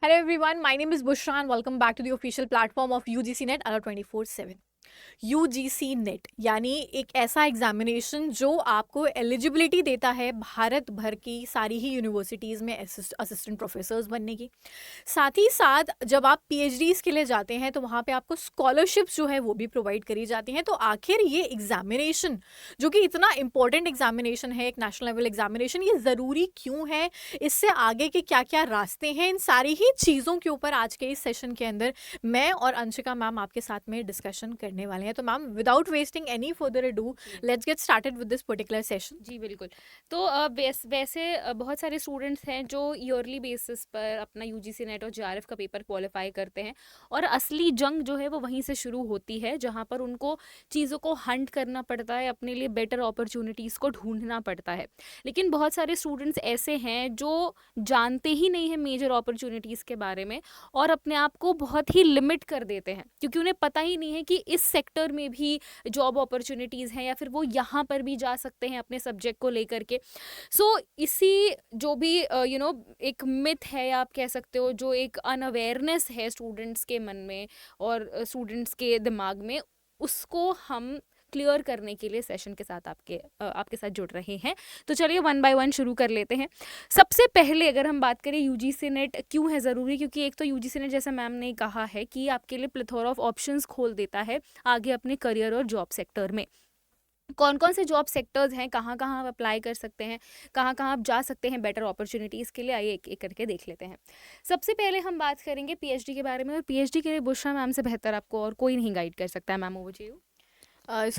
Hello everyone, my name is Bushra and welcome back to the official platform of UGC Net Alert 24/7। UGC net यानी एक ऐसा examination जो आपको eligibility देता है भारत भर की सारी ही यूनिवर्सिटीज़ में असिस्टेंट प्रोफेसर्स बनने की। साथ ही साथ जब आप पीएचडीज़ के लिए जाते हैं तो वहाँ पे आपको स्कॉलरशिप्स जो है वो भी प्रोवाइड करी जाती हैं। तो आखिर ये एग्जामिनेशन जो कि इतना इंपॉर्टेंट एग्जामिनेशन है, एक नेशनल लेवल एग्जामिनेशन, ये ज़रूरी क्यों है, इससे आगे के क्या क्या रास्ते हैं, इन सारी ही चीज़ों के ऊपर आज के इस सेशन के अंदर मैं और अंशिका मैम आपके साथ में डिस्कशन करने वाले हैं। तो ma'am, without wasting any further ado, let's get started with this particular session. जी बिल्कुल। तो वैसे बहुत सारे स्टूडेंट्स हैं जो ईयरली बेसिस पर अपना यूजीसी नेट और जेआरएफ का पेपर क्वालिफाई करते हैं, और असली जंग जो है वो वहीं से शुरू होती है, जहाँ पर उनको चीज़ों को हंट करना पड़ता है, अपने लिए बेटर अपॉर्चुनिटीज़ को ढूंढना पड़ता है। लेकिन बहुत सारे स्टूडेंट्स ऐसे हैं जो जानते ही नहीं हैं मेजर अपॉर्चुनिटीज़ के बारे में, और अपने आप को बहुत ही लिमिट कर देते हैं, क्योंकि उन्हें पता ही नहीं है कि इस सेक्टर में भी जॉब अपॉर्चुनिटीज़ हैं, या फिर वो यहाँ पर भी जा सकते हैं अपने सब्जेक्ट को लेकर के। सो इसी जो भी एक मिथ है, या आप कह सकते हो जो एक अनअवेयरनेस है स्टूडेंट्स के मन में और स्टूडेंट्स के दिमाग में, उसको हम क्लियर करने के लिए सेशन के साथ आपके साथ जुड़ रहे हैं। तो चलिए वन बाय वन शुरू कर लेते हैं। सबसे पहले अगर हम बात करें यूजीसी नेट क्यों है ज़रूरी, क्योंकि एक तो यूजीसी नेट, जैसा मैम ने कहा है, कि आपके लिए प्लेथोरा ऑफ ऑप्शंस खोल देता है आगे अपने करियर और जॉब सेक्टर में। कौन कौन से जॉब सेक्टर्स हैं, कहाँ कहाँ आप अप्लाई कर सकते हैं, कहाँ कहाँ आप जा सकते हैं बेटर अपॉर्चुनिटीज़ के लिए, आइए एक एक करके देख लेते हैं। सबसे पहले हम बात करेंगे पीएचडी के बारे में, और पीएचडी के लिए बुशरा मैम से बेहतर आपको और कोई नहीं गाइड कर सकता है। Ma'am, over to you.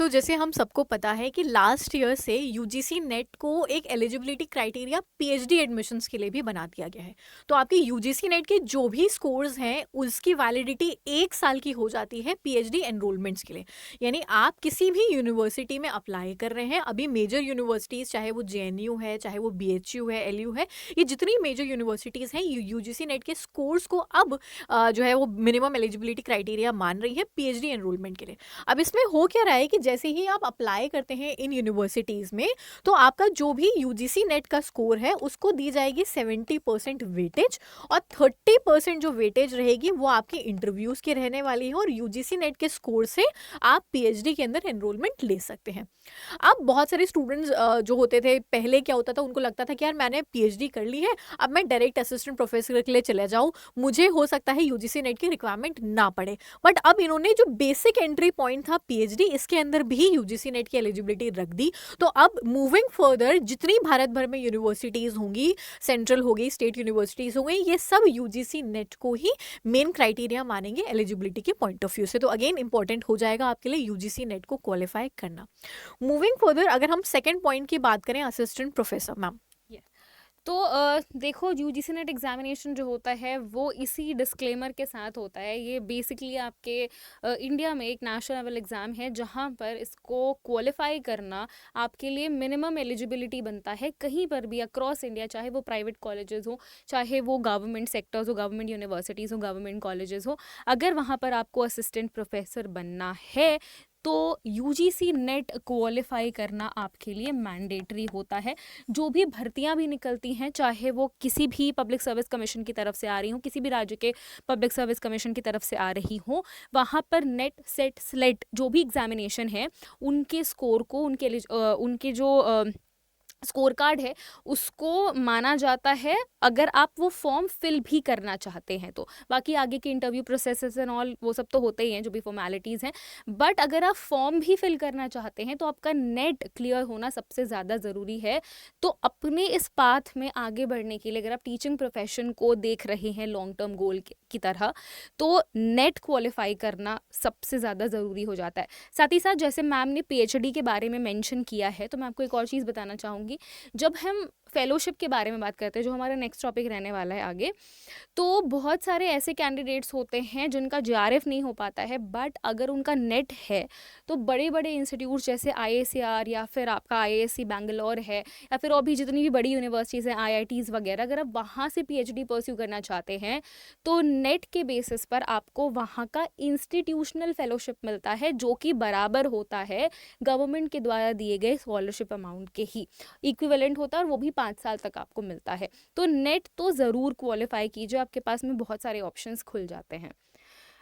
जैसे हम सबको पता है कि लास्ट ईयर से यूजीसी नेट को एक एलिजिबिलिटी क्राइटेरिया पीएचडी एडमिशन्स के लिए भी बना दिया गया है। तो आपकी यूजीसी नेट के जो भी स्कोर्स हैं उसकी वैलिडिटी 1 साल की हो जाती है पीएचडी एनरोलमेंट्स के लिए। यानी आप किसी भी यूनिवर्सिटी में अप्लाई कर रहे हैं, अभी मेजर यूनिवर्सिटीज़, चाहे वो जेएनयू है, चाहे वो बीएचयू है, एलयू है, ये जितनी मेजर यूनिवर्सिटीज़ हैं, यूजीसी नेट के स्कोर्स को अब जो है वो मिनिमम एलिजिबिलिटी क्राइटेरिया मान रही है पीएचडी एनरोलमेंट के लिए। अब इसमें हो क्या रहा है कि जैसे ही आप अप्लाई करते हैं इन यूनिवर्सिटीज़ में, तो आपका जो भी यूजीसी नेट का स्कोर है उसको दी जाएगी 70% वेटेज, और 30% जो वेटेज रहेगी वो आपके इंटरव्यूज़ की रहने वाली है, और यूजीसी नेट के स्कोर से आप पीएचडी के अंदर एनरोलमेंट ले सकते हैं। अब बहुत सारे स्टूडेंट्स जो होते थे, पहले क्या होता था, उनको लगता था कि यार मैंने पीएचडी कर ली है, अब मैं डायरेक्ट असिस्टेंट प्रोफेसर के लिए चले जाऊँ, मुझे हो सकता है यूजीसी नेट की रिक्वायरमेंट ना पड़े। बट अब इन्होंने जो बेसिक एंट्री पॉइंट था पीएचडी, इसके अंदर भी यूजीसी नेट की एलिजिबिलिटी रख दी। तो अब मूविंग फर्दर जितनी भारत भर में यूनिवर्सिटीज़ होंगी, सेंट्रल होगी, स्टेट यूनिवर्सिटीज़ होंगी, ये सब यूजीसी नेट को ही मेन क्राइटेरिया मानेंगे एलिजिबिलिटी के पॉइंट ऑफ व्यू से। तो अगेन इंपॉर्टेंट हो जाएगा आपके लिए यूजीसी नेट को क्वालिफाई करना। मूविंग फर्दर अगर हम सेकेंड पॉइंट की बात करें, असिस्टेंट प्रोफेसर मैम। तो देखो, यूजीसी नेट एग्जामिनेशन जो होता है वो इसी डिस्क्लेमर के साथ होता है। ये बेसिकली आपके इंडिया में एक नेशनल लेवल एग्ज़ाम है, जहाँ पर इसको क्वालिफाई करना आपके लिए मिनिमम एलिजिबिलिटी बनता है कहीं पर भी अक्रॉस इंडिया, चाहे वो प्राइवेट कॉलेजेस हो, चाहे वो गवर्नमेंट सेक्टर्स हो, गवर्नमेंट यूनिवर्सिटीज़ हो, गवर्नमेंट कॉलेजेस हो। अगर वहाँ पर आपको असिस्टेंट प्रोफेसर बनना है तो यूजीसी नेट क्वालिफाई करना आपके लिए मैंडेटरी होता है। जो भी भर्तियां भी निकलती हैं, चाहे वो किसी भी पब्लिक सर्विस कमीशन की तरफ से आ रही हो, किसी भी राज्य के पब्लिक सर्विस कमीशन की तरफ से आ रही हो, वहाँ पर नेट सेट स्लेट जो भी एग्जामिनेशन है, उनके स्कोर को, उनके जो स्कोर कार्ड है, उसको माना जाता है, अगर आप वो फॉर्म फिल भी करना चाहते हैं तो। बाकी आगे के इंटरव्यू प्रोसेसेस एंड ऑल वो सब तो होते ही हैं, जो भी फॉर्मेलिटीज़ हैं। बट अगर आप फॉर्म भी फिल करना चाहते हैं तो आपका नेट क्लियर होना सबसे ज़्यादा ज़रूरी है। तो अपने इस पाथ में आगे बढ़ने के लिए, अगर आप टीचिंग प्रोफेशन को देख रहे हैं लॉन्ग टर्म गोल की तरह, तो नेट क्वालिफाई करना सबसे ज़्यादा ज़रूरी हो जाता है। साथ ही साथ जैसे मैम ने पीएचडी के बारे में मेंशन किया है, तो मैं आपको एक और चीज़ बताना चाहूँगी। जब हम फेलोशिप के बारे में बात करते हैं, जो हमारा नेक्स्ट टॉपिक रहने वाला है आगे, तो बहुत सारे ऐसे कैंडिडेट्स होते हैं जिनका जेआरएफ नहीं हो पाता है, बट अगर उनका नेट है तो बड़े बड़े इंस्टीट्यूट्स जैसे आईएसआर, या फिर आपका आईआईएससी बैंगलोर है, या फिर और भी जितनी भी बड़ी यूनिवर्सिटीज़ हैं, आईआईटीज़ वगैरह, अगर आप वहाँ से पीएचडी परस्यू करना चाहते हैं तो नेट के बेसिस पर आपको वहाँ का इंस्टीट्यूशनल फेलोशिप मिलता है, जो कि बराबर होता है गवर्नमेंट के द्वारा दिए गए स्कॉलरशिप अमाउंट के ही इक्विवेलेंट होता है, और वो भी 5 साल तक आपको मिलता है। तो नेट तो ज़रूर क्वालिफाई कीजिए, आपके पास में बहुत सारे ऑप्शंस खुल जाते हैं।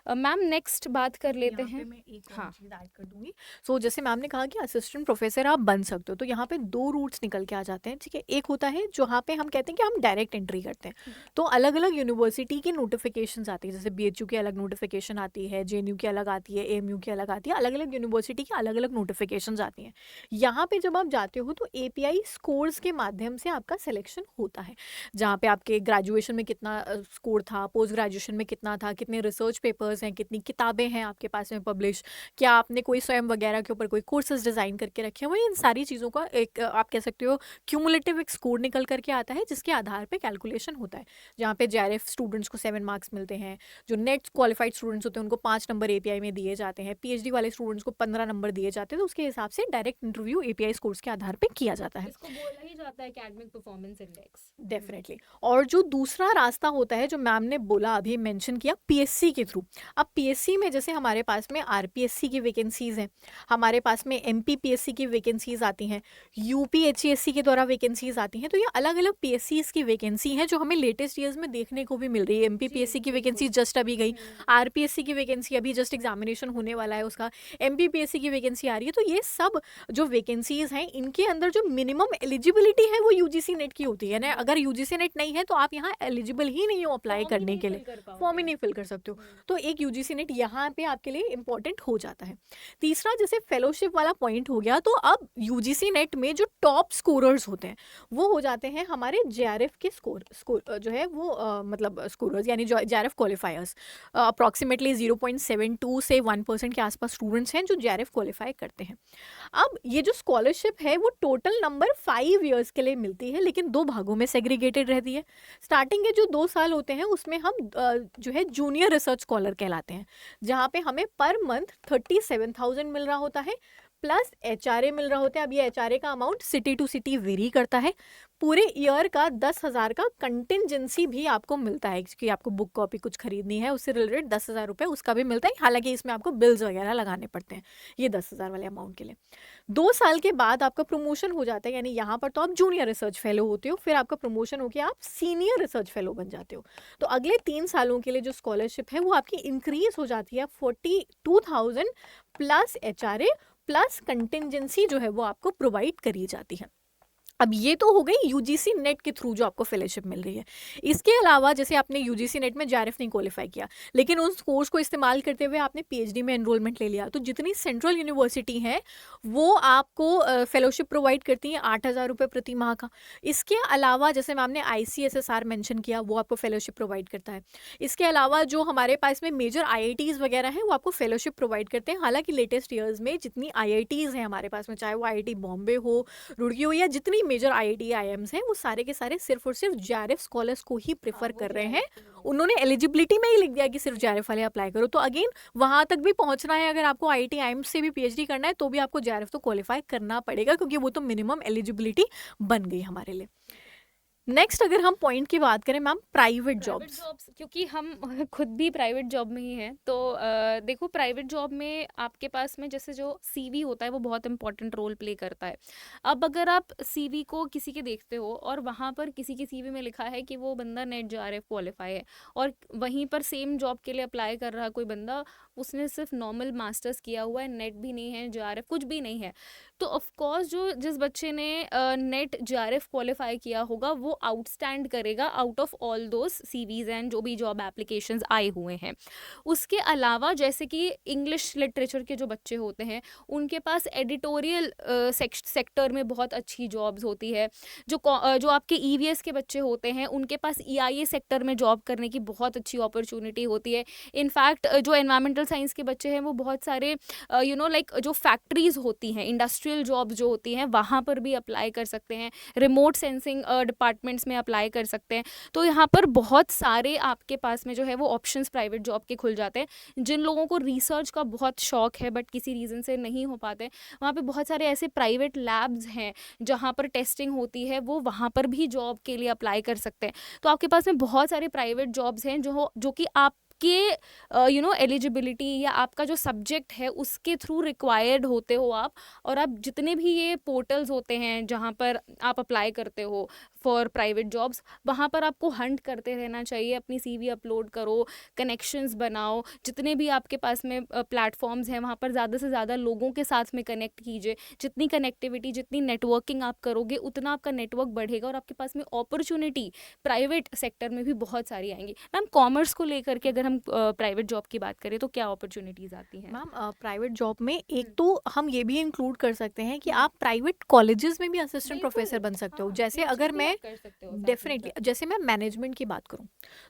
मैम नेक्स्ट बात कर लेते यहाँ पे हैं। मैं एक और हाँ चीज़ ऐड कर दूंगी। सो जैसे मैम ने कहा कि असिस्टेंट प्रोफेसर आप बन सकते हो, तो यहाँ पे दो रूट्स निकल के आ जाते हैं, ठीक है। एक होता है जहाँ पे हम कहते हैं कि हम डायरेक्ट एंट्री करते हैं, तो अलग अलग यूनिवर्सिटी की नोटिफिकेशंस आती है, जैसे BHU की अलग नोटिफिकेशन आती है, JNU की अलग आती है, AMU की अलग आती है, अलग अलग यूनिवर्सिटी की अलग अलग नोटिफिकेशंस आती हैं। यहाँ पे जब आप जाते हो तो API स्कोर्स के माध्यम से आपका सिलेक्शन होता है, जहाँ पे आपके ग्रेजुएशन में कितना स्कोर था, पोस्ट ग्रेजुएशन में कितना था, कितने रिसर्च पेपर्स हैं, कितनी किताबें हैं आपके पास में पब्लिश, क्या आपने कोई स्वयं वगैरह के ऊपर कोई कोर्सेज डिज़ाइन करके रखे हुए हैं, इन सारी चीज़ों का एक आप कह सकते हो क्यूमुलेटिव एक स्कोर निकल करके आता है, जिसके आधार पे कैलकुलेशन होता है, जहाँ पे JRF स्टूडेंट्स को 7 मार्क्स मिलते हैं, जो नेट क्वालिफाइड स्टूडेंट्स होते हैं उनको 5 नंबर API में दिए जाते हैं, PhD वाले स्टूडेंट्स को 15 नंबर दिए जाते हैं, तो उसके हिसाब से डायरेक्ट इंटरव्यू API स्कोर्स के आधार पे किया जाता है। इसको बोला ही जाता है एकेडमिक परफॉर्मेंस इंडेक्स। डेफिनेटली। और जो दूसरा रास्ता होता है जो मैम ने बोला, अभी मेंशन किया, PSC के थ्रू। अब PSC में जैसे हमारे पास में RPSC की वैकेंसीज हैं, हमारे पास में MPPSC की वैकेंसीज आती हैं, UPHSC के द्वारा वैकेंसीज आती हैं, तो ये अलग अलग PSCs की वैकेंसी हैं जो हमें लेटेस्ट ईयर्स में देखने को भी मिल रही है। MPPSC की वैकेंसी जस्ट अभी गई, RPSC की वैकेंसी अभी जस्ट एग्जामिनेशन होने वाला है उसका, MPPSC की वैकेंसी आ रही है। तो ये सब जो वैकेंसीज हैं इनके अंदर जो मिनिमम एलिजिबिलिटी है वो UGC नेट की होती है ना। अगर UGC नेट नहीं है तो आप यहाँ एलिजिबल ही नहीं हो अप्लाई करने के लिए, फॉर्म ही नहीं फिल कर सकते हो। तो एक UGC नेट यहाँ पे आपके लिए इंपॉर्टेंट हो जाता है। तीसरा जैसे फेलोशिप वाला पॉइंट हो गया, तो अब UGC नेट में जो टॉप स्कोरर्स होते हैं वो हो जाते हैं हमारे JRF के स्कोर जो है वो मतलब स्कोरर्स, यानी जो JRF क्वालिफायर्स, अप्रॉक्सीमेटली 0.72 से 1% के आसपास स्टूडेंट्स हैं जो JRF क्वालिफाई करते हैं। अब ये जो स्कॉलरशिप है वो टोटल नंबर 5 ईयर्स के लिए मिलती है, लेकिन 2 भागों में सेग्रीगेटेड रहती है। स्टार्टिंग के जो 2 साल होते हैं उसमें हम जो है जूनियर रिसर्च स्कॉलर कहलाते हैं, जहाँ पे हमें पर मंथ 37,000 मिल रहा होता है, प्लस HRA मिल रहा होता है। अब ये HRA का amount city to city vary करता है। पूरे ईयर का 10,000 का कंटिजेंसी भी आपको मिलता है, क्योंकि आपको बुक कॉपी कुछ खरीदनी है उससे रिलेटेड 10,000 रुपये उसका भी मिलता है। हालांकि इसमें आपको बिल्स वगैरह लगाने पड़ते हैं ये 10,000 वाले अमाउंट के लिए। 2 साल के बाद आपका प्रमोशन हो जाता है, यानी यहाँ पर तो आप जूनियर रिसर्च फेलो होते हो, फिर आपका प्रमोशन होकर आप सीनियर रिसर्च फेलो बन जाते हो। तो अगले 3 सालों के लिए जो स्कॉलरशिप है वो आपकी इंक्रीज हो जाती है 42,000 प्लस HRA प्लस कंटिजेंसी जो है वो आपको प्रोवाइड करी जाती है। अब ये तो हो गई UGC नेट के थ्रू जो आपको फेलोशिप मिल रही है। इसके अलावा जैसे आपने UGC नेट में JRF नहीं क्वालिफाई किया, लेकिन उस कोर्स को इस्तेमाल करते हुए आपने PhD में एनरोलमेंट ले लिया, तो जितनी सेंट्रल यूनिवर्सिटी हैं वो आपको फेलोशिप प्रोवाइड करती हैं 8,000 रुपये प्रति माह का। इसके अलावा जैसे मैम ने ICSSR मेंशन किया, वो आपको फेलोशिप प्रोवाइड करता है। इसके अलावा जो हमारे पास में मेजर IITs वगैरह हैं वो आपको फेलोशिप प्रोवाइड करते हैं। हालांकि लेटेस्ट ईयर्स में जितनी IITs हैं हमारे पास में, चाहे वो IIT बॉम्बे हो, रुड़की हो, या जितनी मेजर IIT IIMs हैं, वो सारे के सारे सिर्फ और सिर्फ JRF स्कॉलर्स को ही प्रेफर कर रहे हैं। उन्होंने एलिजिबिलिटी में ही लिख दिया कि सिर्फ JRF वाले अप्लाई करो। तो अगेन वहां तक भी पहुंचना है, अगर आपको IIT IIMs से भी PhD करना है तो भी आपको JRF तो क्वालिफाई करना पड़ेगा, क्योंकि वो तो मिनिमम एलिजिबिलिटी बन गई हमारे लिए। नेक्स्ट अगर हम पॉइंट की बात करें मैम, प्राइवेट जॉब्स, क्योंकि हम खुद भी प्राइवेट जॉब में ही हैं, तो देखो प्राइवेट जॉब में आपके पास में जैसे जो CV होता है वो बहुत इंपॉर्टेंट रोल प्ले करता है। अब अगर आप CV को किसी के देखते हो और वहाँ पर किसी के CV में लिखा है कि वो बंदा नेट JRF क्वालिफाई है, और वहीं पर सेम जॉब के लिए अप्लाई कर रहा कोई बंदा, उसने सिर्फ नॉर्मल मास्टर्स किया हुआ है, नेट भी नहीं है, JRF कुछ भी नहीं है, तो ऑफकोर्स जिस बच्चे ने नेट JRF क्वालिफाई किया होगा वो आउटस्टैंड करेगा out of all those CVs and जो भी जॉब एप्लीकेशंस आए हुए हैं। उसके अलावा जैसे कि इंग्लिश लिटरेचर के जो बच्चे होते हैं उनके पास एडिटोरियल सेक्टर में बहुत अच्छी जॉब्स होती है। जो आपके EVS के बच्चे होते हैं उनके पास EIA सेक्टर में जॉब करने की बहुत अच्छी अपॉर्चुनिटी होती है। इनफैक्ट जो एनवायरमेंटल साइंस के बच्चे हैं वो बहुत सारे लाइक जो फैक्ट्रीज होती हैं, इंडस्ट्रियल जॉब्स जो होती हैं वहाँ पर भी अप्लाई कर सकते हैं, रिमोट सेंसिंग डिपार्टमेंट्स में अप्लाई कर सकते हैं। तो यहाँ पर बहुत सारे आपके पास में जो है वो ऑप्शंस प्राइवेट जॉब के खुल जाते हैं। जिन लोगों को रिसर्च का बहुत शौक है बट किसी रीज़न से नहीं हो पाते, वहाँ पे बहुत सारे ऐसे प्राइवेट लैब्स हैं जहाँ पर टेस्टिंग होती है, वो वहाँ पर भी जॉब के लिए अप्लाई कर सकते हैं। तो आपके पास में बहुत सारे प्राइवेट जॉब्स हैं जो कि आप के एलिजिबिलिटी या आपका जो सब्जेक्ट है उसके थ्रू रिक्वायर्ड होते हो आप। और आप जितने भी ये पोर्टल्स होते हैं जहाँ पर आप अप्लाई करते हो, फॉर प्राइवेट जॉब्स, वहाँ पर आपको हंट करते रहना चाहिए, अपनी सीवी अपलोड करो, कनेक्शंस बनाओ, जितने भी आपके पास में प्लेटफॉर्म्स हैं वहाँ पर ज़्यादा से ज़्यादा लोगों के साथ में कनेक्ट कीजिए। जितनी कनेक्टिविटी, जितनी नेटवर्किंग आप करोगे, उतना आपका नेटवर्क बढ़ेगा और आपके पास में अपॉर्चुनिटी प्राइवेट सेक्टर में भी बहुत सारी आएंगी। मैम, कॉमर्स को लेकर के अगर हम प्राइवेट जॉब की बात करें तो क्या अपॉर्चुनिटीज़ आती हैं? मैम प्राइवेट जॉब में एक हम्म, तो हम ये भी इंक्लूड कर सकते हैं कि हम्म, आप प्राइवेट कॉलेजेस में भी असिस्टेंट प्रोफेसर बिल्कुल, बन सकते हो। हाँ, जैसे अगर पीएचडी भी मैं आप कर सकते हो साथ में डेफिनेटली, साथ। जैसे मैं मैनेजमेंट की बात करूं,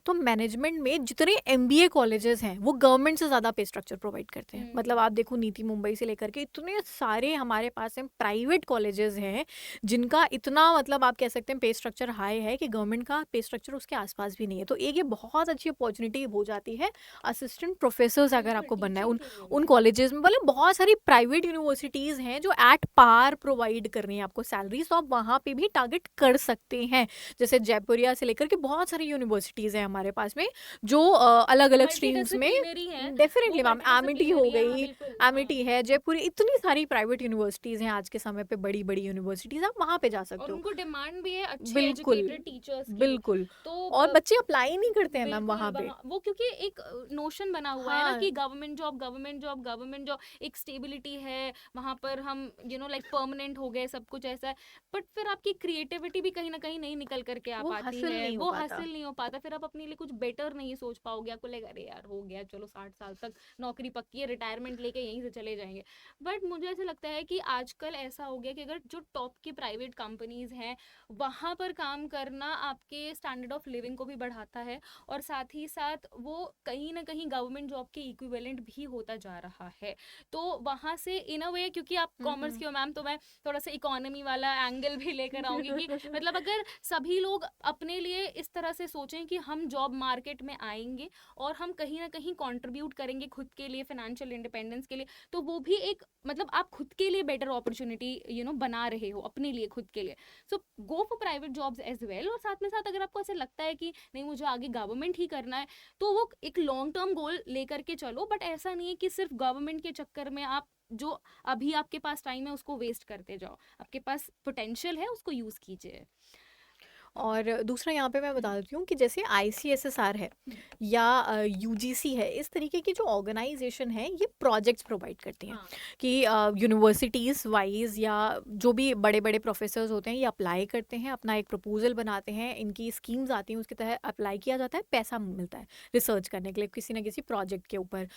तो मैनेजमेंट में जितने एमबीए कॉलेजेस हैं वो गवर्नमेंट से ज़्यादा पे स्ट्रक्चर प्रोवाइड करते हैं। मतलब आप देखो, नीति मुंबई से लेकर के इतने सारे हमारे पास में प्राइवेट कॉलेजेस हैं जिनका इतना, मतलब आप कह सकते हैं पे स्ट्रक्चर हाई है कि गवर्नमेंट का पे स्ट्रक्चर उसके आसपास भी नहीं है। तो एक ये बहुत अच्छी अपॉर्चुनिटी हो जाती है असिस्टेंट प्रोफेसर्स अगर बिल्कुल, आपको बनना है टीचिंग के लिए उन भी। कॉलेजेस में। मतलब बहुत सारी प्राइवेट यूनिवर्सिटीज़ हैं जो एट पार प्रोवाइड कर रही हैं आपको सैलरीज, तो आप वहाँ पे भी टारगेट कर सकते हैं। जैसे जयपुरिया से लेकर के बहुत सारी यूनिवर्सिटीज़ हैं हमारे पास में जो अलग अलग मल्टी स्ट्रीम्स में। डिसिप्लिनरी है, वो डेफिनेटली मैम, मल्टी एमिटी हो डिसिप्लिनरी है, हाँ गई, बिल्कुल, हाँ। एमिटी है, जयपुर, इतनी सारी प्राइवेट यूनिवर्सिटीज़ हैं आज के समय पे, बड़ी बड़ी यूनिवर्सिटीज़, आप वहाँ पे जा और सकते हो। उनको डिमांड भी है अच्छे बिल्कुल, एजुकेटेड टीचर्स की। बिल्कुल। तो और बच्चे अप्लाई नहीं करते हैं मैम बिल्कुल वहाँ पे। वहाँ वो, क्योंकि एक नोशन बना हुआ है ना हाँ, कि government job, government job, government job, एक स्टेबिलिटी है वहाँ पर, हम लाइक परमानेंट हो गए, सब कुछ ऐसा है। बट फिर आपकी क्रिएटिविटी भी कहीं ना कहीं नहीं निकल करके आ वो पाती हासिल है, नहीं हो वो पाता। हासिल नहीं हो पाता, फिर आप अपने लिए कुछ बेटर नहीं सोच पाओगे। आपको लगेगा अरे यार हो गया, चलो 60 साल तक नौकरी पक्की है, रिटायरमेंट लेके यहीं से चले जाएंगे। बट मुझे ऐसा लगता है कि आजकल ऐसा हो गया कि अगर जो टॉप की प्राइवेट कंपनीज हैं वहाँ पर काम करना आपके स्टैंडर्ड ऑफ लिविंग को भी बढ़ाता है, और साथ ही साथ वो कहीं ना कहीं गवर्नमेंट जॉब के इक्विवेलेंट भी होता जा रहा है। तो वहाँ से इन अ वे, क्योंकि आप कॉमर्स की हो मैम, तो मैं थोड़ा सा इकोनॉमी वाला एंगल भी लेकर आऊंगी कि मतलब अगर सभी लोग अपने लिए इस तरह से सोचें कि हम जॉब मार्केट में आएंगे और हम कहीं ना कहीं कंट्रीब्यूट करेंगे खुद के लिए, फाइनेंशियल इंडिपेंडेंस के लिए, तो वो भी एक, मतलब आप खुद के लिए बेटर अपॉर्चुनिटी बना रहे हो अपने लिए, खुद के लिए। So go for private jobs as well. और साथ में साथ अगर आपको ऐसा लगता है कि नहीं मुझे आगे गवर्नमेंट ही करना है, तो वो एक लॉन्ग टर्म गोल लेकर के चलो। बट ऐसा नहीं है कि सिर्फ गवर्नमेंट के चक्कर में आप जो अभी आपके पास टाइम है उसको वेस्ट करते जाओ। आपके पास पोटेंशियल है, उसको यूज कीजिए। और दूसरा यहाँ पे मैं बता देती हूँ कि जैसे आईसीएसएसआर है हम्म, या यूजीसी है, इस तरीके की जो ऑर्गेनाइजेशन है ये प्रोजेक्ट्स प्रोवाइड करती हैं हाँ, कि यूनिवर्सिटीज़ वाइज या जो भी बड़े बड़े प्रोफेसर्स होते हैं ये अप्लाई करते हैं, अपना एक प्रपोजल बनाते हैं, इनकी स्कीम्स आती हैं, उसके तहत अप्लाई किया जाता है, पैसा मिलता है रिसर्च करने के लिए किसी ना किसी प्रोजेक्ट के ऊपर।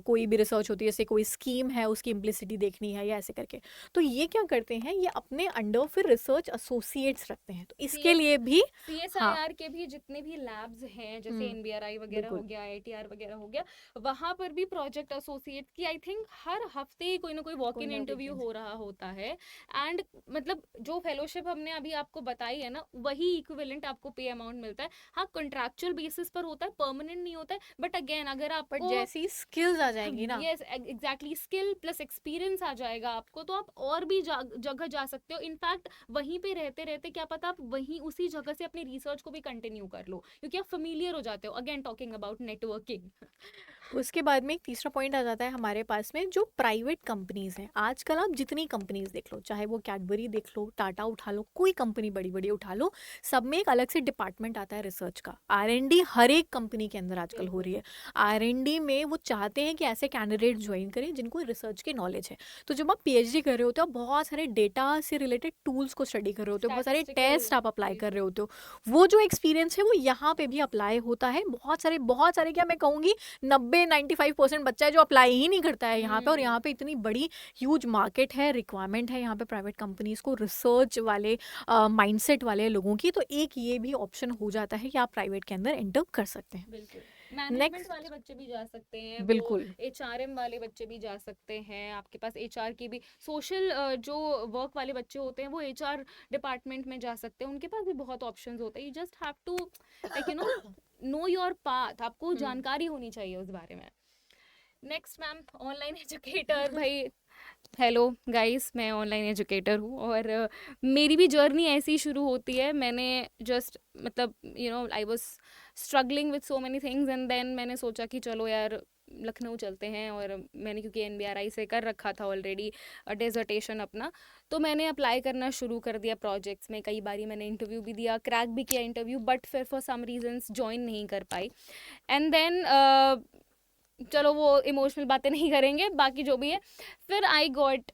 कोई भी रिसर्च होती है, जैसे कोई स्कीम है उसकी इम्प्लिसिटी देखनी है या ऐसे करके, तो ये क्या करते हैं, ये अपने अंडर फिर रिसर्च एसोसिएट्स रखते हैं, तो इसके सीएस लिए भी। हाँ। सीएसआईआर के भी जितने भी लैब्स हैं, जैसे हुँ, एनबीआरआई वगैरह हो बिल्कुल। गया, आईटीआर वगैरह हो गया, वहां पर भी प्रोजेक्ट एसोसिएट की आई थिंक हर हफ्ते ही कोई ना कोई वॉक कोई इन ना इंटरव्यू वैकेंसी। हो रहा होता है। एंड मतलब जो फेलोशिप हमने अभी आपको बताई है ना, वही इक्विवेलेंट आपको पे अमाउंट मिलता है। हाँ, कॉन्ट्रैक्चुअल बेसिस पर होता है, परमानेंट नहीं होता है। बट अगेन अगर बट आपको, जैसी स्किल्स आ जाएँगी ना। Yes exactly, skill plus experience आ जाएगा आपको, तो आप और भी जगह जा सकते हो। इनफैक्ट वहीं पे रहते रहते क्या पता आप वहीं उसी जगह से अपनी रिसर्च को भी कंटिन्यू कर लो, क्योंकि आप फेमिलियर हो जाते हो। Again talking about networking. उसके बाद में एक तीसरा पॉइंट आ जाता है हमारे पास में, जो प्राइवेट कंपनीज हैं। आजकल आप जितनी कंपनीज देख लो, चाहे वो कैडबरी देख लो, टाटा उठा लो, कोई कंपनी बड़ी बड़ी उठा लो, सब में एक अलग से डिपार्टमेंट आता है रिसर्च का। आर&डी हर एक कंपनी के अंदर आजकल हो बिल्कुल। रही है। आर&डी में वो चाहते हैं कि ऐसे कैंडिडेट ज्वाइन करें जिनको रिसर्च की नॉलेज है। तो जब आप पीएचडी कर रहे होते हो, आप बहुत सारे डेटा से रिलेटेड टूल्स को स्टडी कर रहे होते हो, बहुत सारे स्टैटिस्टिकल। टेस्ट आप अप्लाई कर रहे बिल्कुल। होते हो। वो जो एक्सपीरियंस है वो यहाँ पे भी अप्लाई होता है। बहुत सारे क्या मैं कहूँगी, 90-95% बच्चा है जो अप्लाई ही नहीं करता है यहाँ पे। और यहाँ पे इतनी बड़ी ह्यूज मार्केट है, रिक्वायरमेंट है यहाँ पे प्राइवेट कंपनीज को रिसर्च वाले माइंडसेट वाले लोगों की। तो एक ये भी ऑप्शन हो जाता है कि आप प्राइवेट के अंदर एंटर कर सकते हैं। बिल्कुल, मैनेजमेंट वाले नेक्स्ट। बच्चे भी जा सकते हैं, वो बिल्कुल। एचआरएम वाले बच्चे भी जा सकते हैं, आपके पास एचआर की भी, सोशल जो वर्क वाले बच्चे होते हैं वो एचआर डिपार्टमेंट में जा सकते हैं। उनके पास भी बहुत ऑप्शंस होते हैं। You just have to like know your path, आपको हम्म। जानकारी होनी चाहिए उस बारे में। नेक्स्ट मैम, ऑनलाइन एजुकेटर भाई। हेलो गाइस, मैं ऑनलाइन एजुकेटर हूँ, और मेरी भी जर्नी ऐसी ही शुरू होती है। मैंने जस्ट मतलब I was struggling with so many things, and then मैंने सोचा कि चलो यार लखनऊ चलते हैं। और मैंने क्योंकि NBRI से कर रखा था ऑलरेडी डेजर्टेशन अपना, तो मैंने अप्लाई करना शुरू कर दिया प्रोजेक्ट्स में। कई बारी मैंने इंटरव्यू भी दिया, क्रैक भी किया इंटरव्यू, बट फिर फॉर सम रीजंस ज्वाइन नहीं कर पाई। एंड देन चलो वो इमोशनल बातें नहीं करेंगे, बाकी जो भी है। फिर I got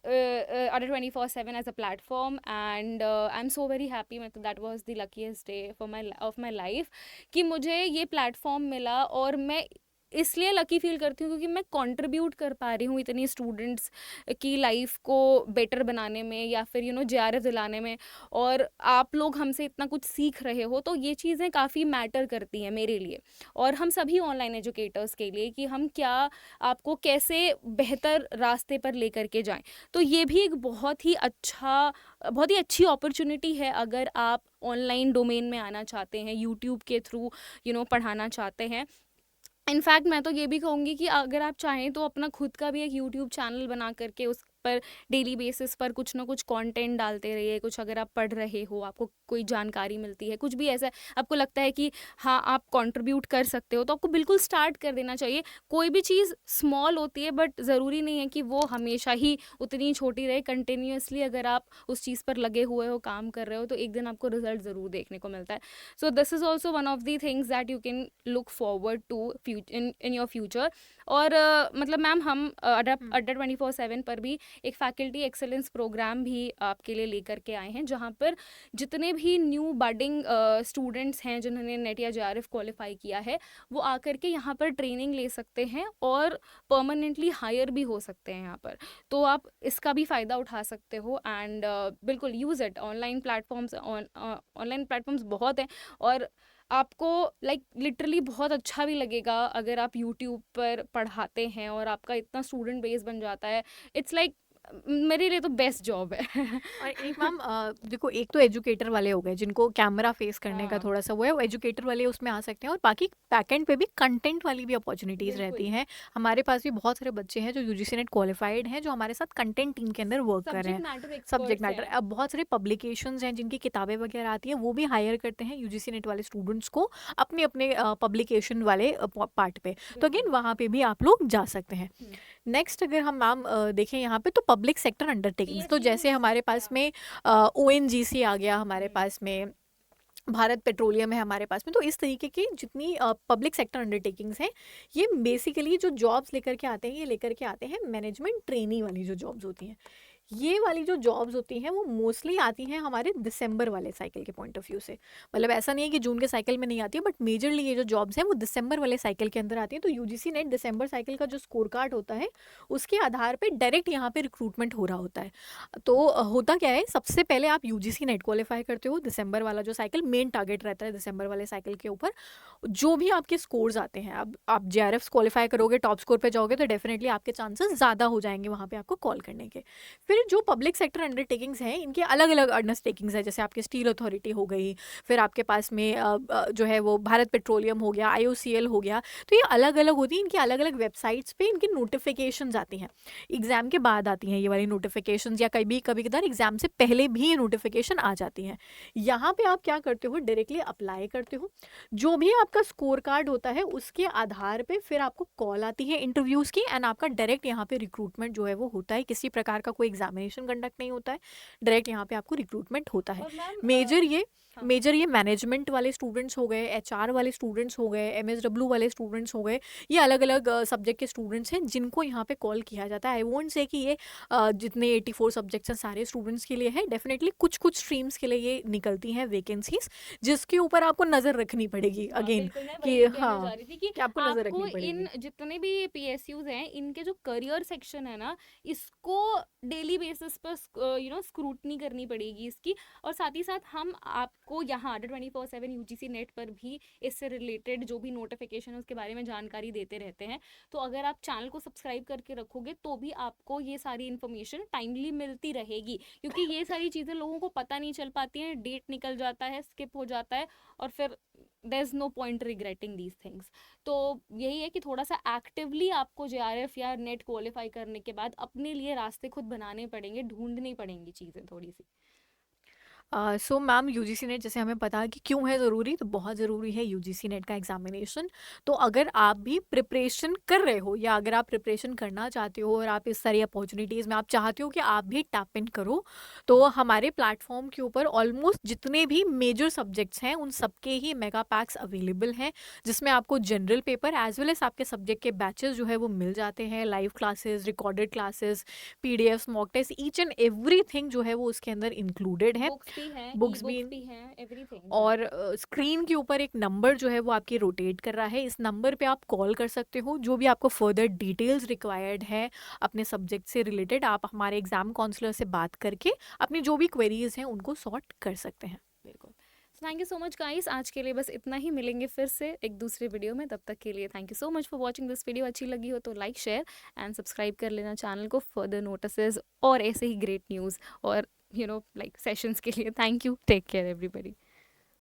Order 24/7 as a platform, and I am so very happy. मतलब that was the luckiest day of my life कि मुझे ये प्लेटफॉर्म मिला। और मैं इसलिए लकी फील करती हूँ क्योंकि मैं कंट्रीब्यूट कर पा रही हूँ इतनी स्टूडेंट्स की लाइफ को बेटर बनाने में, या फिर JRF दिलाने में। और आप लोग हमसे इतना कुछ सीख रहे हो, तो ये चीज़ें काफ़ी मैटर करती हैं मेरे लिए और हम सभी ऑनलाइन एजुकेटर्स के लिए, कि हम क्या आपको कैसे बेहतर रास्ते पर लेकर के जाएं। तो ये भी एक बहुत ही अच्छी अपॉर्चुनिटी है अगर आप ऑनलाइन डोमेन में आना चाहते हैं, यूट्यूब के थ्रू पढ़ाना चाहते हैं। इनफैक्ट मैं तो ये भी कहूँगी कि अगर आप चाहें तो अपना खुद का भी एक यूट्यूब चैनल बना करके उस पर डेली बेसिस पर कुछ ना कुछ कंटेंट डालते रहिए। कुछ अगर आप पढ़ रहे हो, आपको कोई जानकारी मिलती है, कुछ भी ऐसा आपको लगता है कि हाँ आप कंट्रीब्यूट कर सकते हो, तो आपको बिल्कुल स्टार्ट कर देना चाहिए। कोई भी चीज़ स्मॉल होती है, बट ज़रूरी नहीं है कि वो हमेशा ही उतनी छोटी रहे। कंटिन्यूअसली अगर आप उस चीज़ पर लगे हुए हो, काम कर रहे हो, तो एक दिन आपको रिजल्ट ज़रूर देखने को मिलता है। So this is also one of the things that you can look forward to in your future. और मतलब मैम हम अड्डा 24/7 पर भी एक फैकल्टी एक्सेलेंस प्रोग्राम भी आपके लिए लेकर के आए हैं, जहाँ पर जितने भी न्यू बडिंग स्टूडेंट्स हैं जिन्होंने नेट या JRF क्वालिफाई किया है, वो आकर के यहाँ पर ट्रेनिंग ले सकते हैं और परमानेंटली हायर भी हो सकते हैं यहाँ पर। तो आप इसका भी फ़ायदा उठा सकते हो। एंड बिल्कुल यूज़ इट। ऑनलाइन प्लेटफॉर्म्स बहुत हैं, और आपको लिटरली बहुत अच्छा भी लगेगा अगर आप यूट्यूब पर पढ़ाते हैं और आपका इतना स्टूडेंट बेस बन जाता है। इट्स मेरे लिए तो बेस्ट जॉब है। और एक मैम देखो, एक तो एजुकेटर वाले हो गए जिनको कैमरा फेस करने का हाँ, थोड़ा सा वो है, वो एजुकेटर वाले उसमें आ सकते हैं। और बाकी बैकएंड पे भी कंटेंट वाली भी अपॉर्चुनिटीज़ रहती बिल्कुल। हैं। हमारे पास भी बहुत सारे बच्चे हैं जो UGC नेट क्वालिफाइड हैं, जो हमारे साथ कंटेंट टीम के अंदर वर्क कर रहे सब्जेक्ट हैं। मैटर सब्जेक्ट एक्सपर्ट्स मैटर, हैं। अब बहुत सारे पब्लिकेशंस हैं जिनकी किताबें वगैरह आती हैं, वो भी हायर करते हैं UGC नेट वाले स्टूडेंट्स को अपने अपने पब्लिकेशन वाले पार्ट पे। तो बिल्कुल। अगेन वहाँ पे भी आप लोग जा सकते हैं। हम्म। नेक्स्ट अगर हम मैम देखें यहाँ पे, तो पब्लिक सेक्टर अंडरटेकिंग्स, तो जैसे PSUs। हमारे या। पास में ONGC आ गया, हमारे हम्म। पास में भारत पेट्रोलियम है हमारे पास में। तो इस तरीके की जितनी पब्लिक सेक्टर अंडरटेकिंग्स हैं, ये बेसिकली जो जॉब्स लेकर के आते हैं, ये लेकर के आते हैं मैनेजमेंट ट्रेनी वाली जो जॉब्स होती हैं। ये वाली जो जॉब्स होती हैं वो मोस्टली आती हैं हमारे दिसंबर वाले साइकिल के पॉइंट ऑफ व्यू से। मतलब ऐसा नहीं है कि जून के साइकिल में नहीं आती है, बट मेजरली ये जो जॉब्स हैं वो दिसंबर वाले साइकिल के अंदर आती हैं। तो UGC नेट दिसंबर साइकिल का जो स्कोर कार्ड होता है, उसके आधार पे डायरेक्ट यहाँ पे रिक्रूटमेंट हो रहा होता है। तो होता क्या है, सबसे पहले आप UGC नेट क्वालिफाई करते हो। दिसंबर वाला जो साइकिल मेन टारगेट रहता है दिसंबर वाले साइकिल के ऊपर, जो भी आपके स्कोर्स आते हैं, अब आप JRF क्वालिफाई करोगे, टॉप स्कोर पे जाओगे, तो डेफिनेटली आपके चांसेस ज़्यादा हो जाएंगे वहाँ पे आपको कॉल करने के। फिर जो पब्लिक सेक्टर अंडरटेकिंग्स हैं, इनके अलग अलग अंडरटेकिंग्स हैं। जैसे आपके स्टील अथॉरिटी हो गई, फिर आपके पास में जो है वो भारत पेट्रोलियम हो गया, IOCL हो गया। तो ये अलग अलग होती हैं, इनकी अलग अलग वेबसाइट्स पे इनकी नोटिफिकेशंस आती हैं। एग्ज़ाम के बाद आती हैं ये वाली नोटिफिकेशंस, या कभी कभी कदार एग्ज़ाम से पहले भी ये नोटिफिकेशन आ जाती हैं। यहाँ पे आप क्या करते हो, डायरेक्टली अप्लाई करते हो। जो भी आपका स्कोर कार्ड होता है, उसके आधार पे फिर आपको कॉल आती है इंटरव्यूज़ की, एंड आपका डायरेक्ट यहाँ पे रिक्रूटमेंट जो है वो होता है। किसी प्रकार का कोई एग्जामिनेशन कंडक्ट नहीं होता है, डायरेक्ट यहाँ पे आपको रिक्रूटमेंट होता है। और मैम मेजर ये हाँ। मेजर ये मैनेजमेंट वाले स्टूडेंट्स हो गए, HR वाले स्टूडेंट्स हो गए, MSW वाले स्टूडेंट्स हो गए, ये अलग अलग सब्जेक्ट के स्टूडेंट्स हैं जिनको यहाँ पे कॉल किया जाता है। आई वोंट से कि ये जितने 84 सब्जेक्ट्स हैं सारे स्टूडेंट्स के लिए है। डेफिनेटली कुछ कुछ स्ट्रीम्स के लिए ये निकलती हैं वैकेंसीज, जिसके ऊपर आपको नज़र रखनी पड़ेगी हाँ, अगेन, बिल्कुल मैं कि वही कहना हाँ, चाह रही थी कि कि आपको नज़र आपको रखनी इन पड़ेगी। जितने भी PSUs हैं, इनके जो करियर सेक्शन है ना, इसको डेली बेसिस पर स्क्रूटनी करनी पड़ेगी इसकी। और साथ ही साथ हम आपको यहाँ अड्डा 24/7 UGC नेट पर भी इससे रिलेटेड जो भी नोटिफिकेशन है उसके बारे में जानकारी देते रहते हैं। तो अगर आप चैनल को सब्सक्राइब करके रखोगे तो भी आपको ये सारी इन्फॉर्मेशन टाइमली मिलती रहेगी, क्योंकि ये सारी चीज़ें लोगों को पता नहीं चल पाती हैं, डेट निकल जाता है, स्किप हो जाता है, और फिर there is no point regretting these things. तो यही है कि थोड़ा सा एक्टिवली आपको JRF या नेट क्वालिफाई करने के बाद अपने लिए रास्ते खुद बनाने पड़ेंगे, ढूंढनी पड़ेंगी चीज़ें थोड़ी सी। सो मैम यूजीसी नेट जैसे हमें पता है कि क्यों है ज़रूरी, तो बहुत ज़रूरी है यूजीसी नेट का एग्जामिनेशन। तो अगर आप भी प्रिपरेशन कर रहे हो या अगर आप प्रिपरेशन करना चाहते हो और आप इस सारी अपॉर्चुनिटीज़ में आप चाहते हो कि आप भी टैप इन करो, तो हमारे प्लेटफॉर्म के ऊपर ऑलमोस्ट जितने भी मेजर सब्जेक्ट्स हैं उन सबके ही मेगा पैक्स अवेलेबल हैं, जिसमें आपको general paper as well as आपके सब्जेक्ट के बैचेस जो है वो मिल जाते हैं, live classes, recorded classes, PDFs, mock test, each and everything जो है वो उसके अंदर इंक्लूडेड है। बुक्स भी हैं, ई बुक्स भी। बुक्स भी हैं, एवरीथिंग या। और स्क्रीन के ऊपर एक नंबर जो है वो आपकी रोटेट कर रहा है, इस नंबर पे आप कॉल कर सकते हो, जो भी आपको फर्दर डिटेल्स रिक्वायर्ड है अपने सब्जेक्ट से रिलेटेड, आप हमारे एग्जाम काउंसलर से बात करके अपनी जो भी क्वेरीज हैं उनको सॉर्ट कर सकते हैं। बिल्कुल। Thank you so much guys, आज के लिए बस इतना ही, मिलेंगे फिर से एक दूसरे वीडियो में, तब तक के लिए thank you so much for watching this video. अच्छी लगी हो तो लाइक शेयर एंड सब्सक्राइब कर लेना चैनल को, फर्दर नोटिसेस और ऐसे ही ग्रेट न्यूज़ और लाइक सेशंस के लिए। Thank you, take care everybody.